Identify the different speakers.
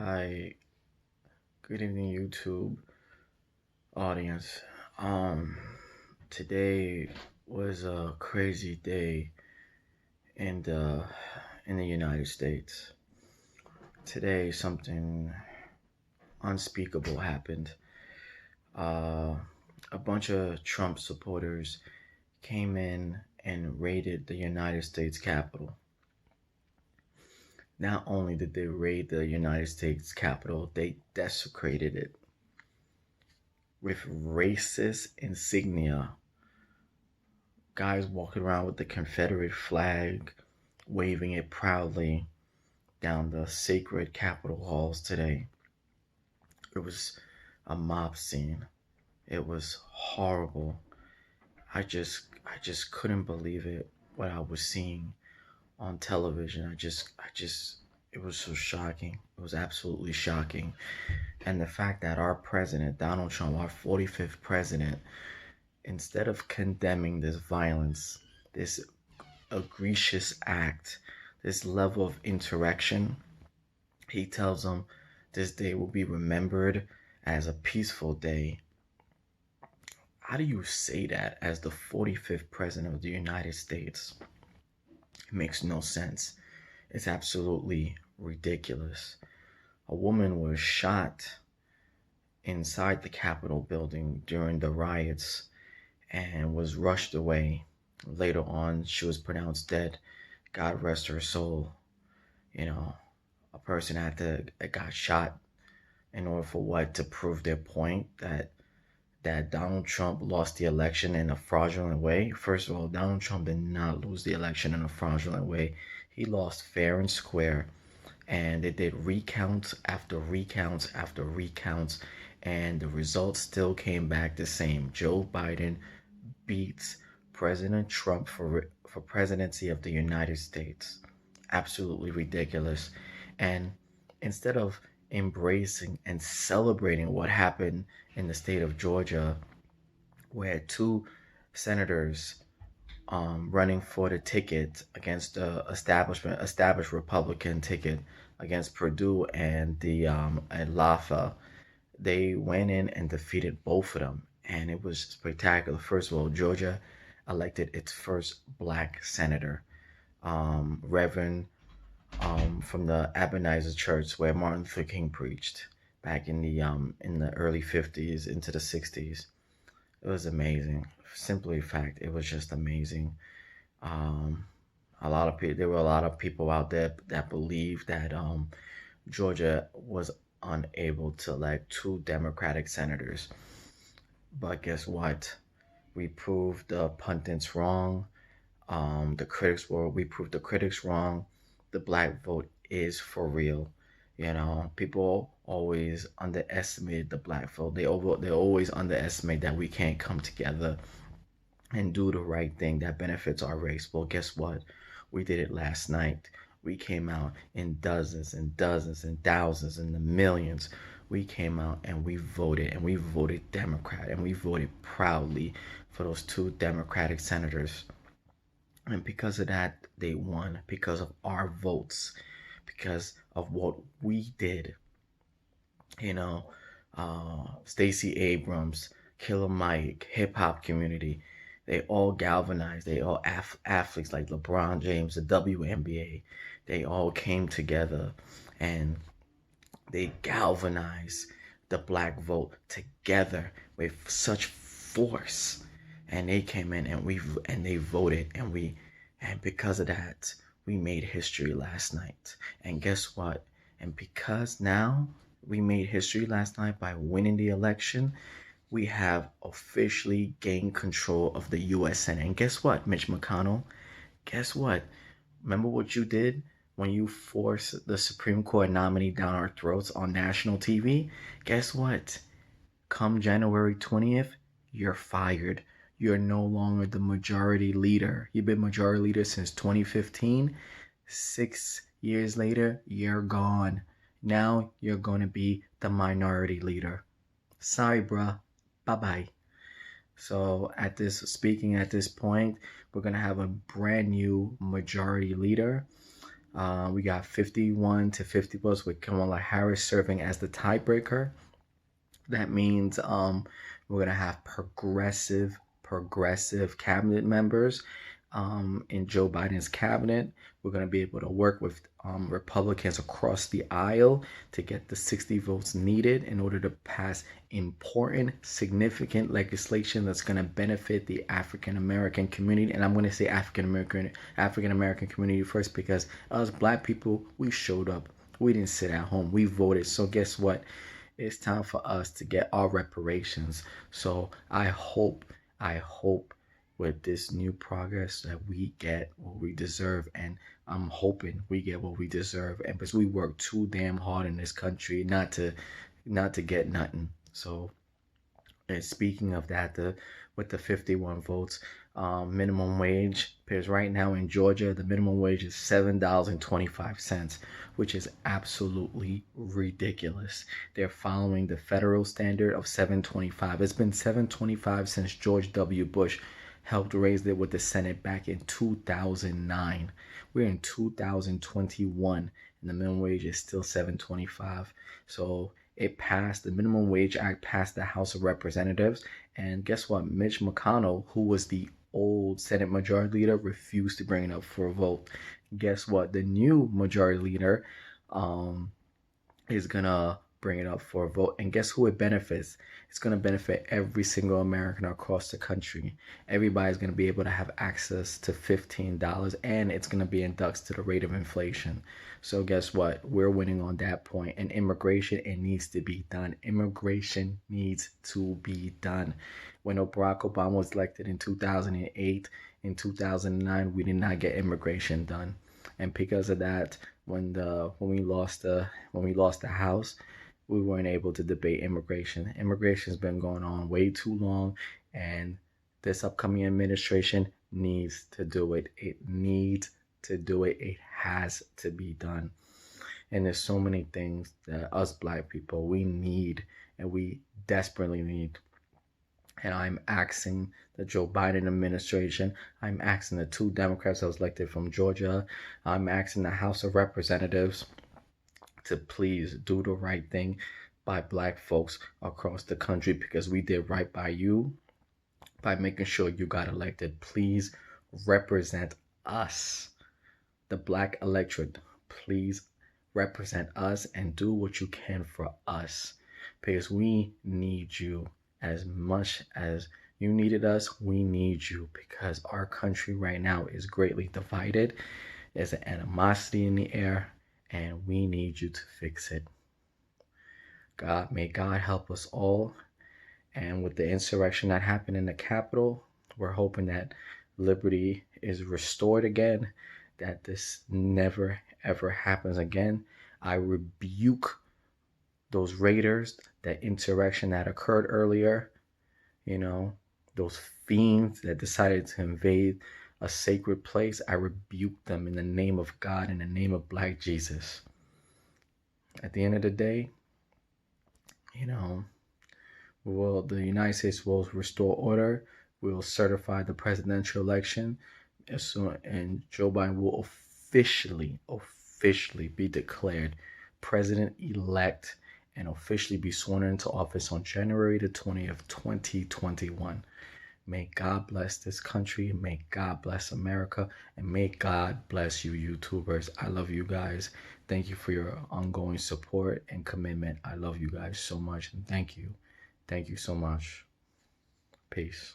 Speaker 1: Hi, good evening, YouTube audience. Um, Today was a crazy day in the United States. Today, something unspeakable happened. Uh, a bunch of Trump supporters came in and raided the United States Capitol. Not only did they raid the United States Capitol, they desecrated it with racist insignia. Guys walking around with the Confederate flag, waving it proudly down the sacred Capitol halls today. It was a mob scene. It was horrible. I just couldn't believe it what I was seeing on television. It was so shocking. It was absolutely shocking. And the fact that our president, Donald Trump, our 45th president, instead of condemning this violence, this egregious act, this level of interaction, he tells them this day will be remembered as a peaceful day. How do you say that as the 45th president of the United States? It makes no sense. It's absolutely ridiculous. A woman was shot inside the Capitol building during the riots and was rushed away. Later on, she was pronounced dead. God rest her soul. You know, a person had to got shot in order for what, to prove their point that Donald Trump lost the election in a fraudulent way. First of all, Donald Trump did not lose the election in a fraudulent way. He lost fair and square, and they did recounts after recounts after recounts, and the results still came back the same. Joe Biden beats President Trump for presidency of the United States. Absolutely ridiculous. And instead of embracing and celebrating what happened in the state of Georgia, where two senators running for the ticket against the established Republican ticket against Purdue and Lafa, they went in and defeated both of them, and it was spectacular. First of all, Georgia elected its first black senator, Reverend from the Ebenezer Church where Martin Luther King preached back in the early 50s into the 60s. It was amazing. Simply a fact, it was just amazing. Um, a lot of people, there were a lot of people out there that believed that Georgia was unable to elect two Democratic senators. But guess what? We proved the pundits wrong. We proved the critics wrong. The black vote is for real. People always underestimate the black vote. They always underestimate that we can't come together and do the right thing that benefits our race. Well, guess what? We did it last night. We came out in dozens and dozens and thousands and the millions. We came out and we voted Democrat, and we voted proudly for those two Democratic senators. And because of that, they won because of our votes, because of what we did. You know, Stacey Abrams, Killer Mike, hip hop community, they all galvanized. They all athletes like LeBron James, the WNBA, they all came together and they galvanized the black vote together with such force. And they came in and they voted, and because of that, we made history last night. And guess what? And because now we made history last night by winning the election, we have officially gained control of the US Senate. And guess what, Mitch McConnell? Guess what? Remember what you did when you forced the Supreme Court nominee down our throats on national TV? Guess what? Come January 20th, you're fired. You're no longer the majority leader. You've been majority leader since 2015. 6 years later, you're gone. Now you're going to be the minority leader. Sorry, bruh. Bye bye. So speaking at this point, we're gonna have a brand new majority leader. We got 51 to 50 votes with Kamala Harris serving as the tiebreaker. That means we're gonna have progressive cabinet members in Joe Biden's cabinet. We're gonna be able to work with Republicans across the aisle to get the 60 votes needed in order to pass important, significant legislation that's gonna benefit the African American community. And I'm gonna say African American community first because us Black people, we showed up. We didn't sit at home. We voted. So guess what? It's time for us to get our reparations. So I hope with this new progress that we get what we deserve. And I'm hoping we get what we deserve. And because we work too damn hard in this country not to get nothing. So and speaking of that, with the 51 votes, minimum wage, because right now in Georgia, the minimum wage is $7.25, which is absolutely ridiculous. They're following the federal standard of 7.25. It's been 7.25 since George W. Bush helped raise it with the Senate back in 2009. We're in 2021 and the minimum wage is still 7.25. So it passed, the Minimum Wage Act passed the House of Representatives. And guess what? Mitch McConnell, who was the old Senate Majority Leader, refused to bring it up for a vote. Guess what? The new Majority Leader um, is gonna bring it up for a vote. And guess who it benefits? It's gonna benefit every single American across the country. Everybody's gonna be able to have access to $15 and it's gonna be indexed to the rate of inflation. So guess what? We're winning on that point. And immigration, it needs to be done. Immigration needs to be done. When Barack Obama was elected in 2008, in 2009, we did not get immigration done. And because of that, when we lost the House, we weren't able to debate immigration. Immigration's been going on way too long, and this upcoming administration needs to do it. It needs to do it. It has to be done. And there's so many things that us Black people we need and we desperately need. And I'm asking the Joe Biden administration, I'm asking the two Democrats that was elected from Georgia, I'm asking the House of Representatives to please do the right thing by Black folks across the country because we did right by you by making sure you got elected. Please represent us, the Black electorate. Please represent us and do what you can for us because we need you as much as you needed us. We need you because our country right now is greatly divided. There's an animosity in the air, and we need you to fix it. May God help us all. And with the insurrection that happened in the Capitol, we're hoping that liberty is restored again, that this never ever happens again. I rebuke those raiders, that insurrection that occurred earlier, those fiends that decided to invade a sacred place. I rebuke them in the name of God, in the name of Black Jesus. At the end of the day, you know, the United States will restore order. We will certify the presidential election as soon, and Joe Biden will officially be declared president-elect and officially be sworn into office on January the 20th, 2021. May God bless this country. May God bless America. And may God bless you, YouTubers. I love you guys. Thank you for your ongoing support and commitment. I love you guys so much. And thank you. Thank you so much. Peace.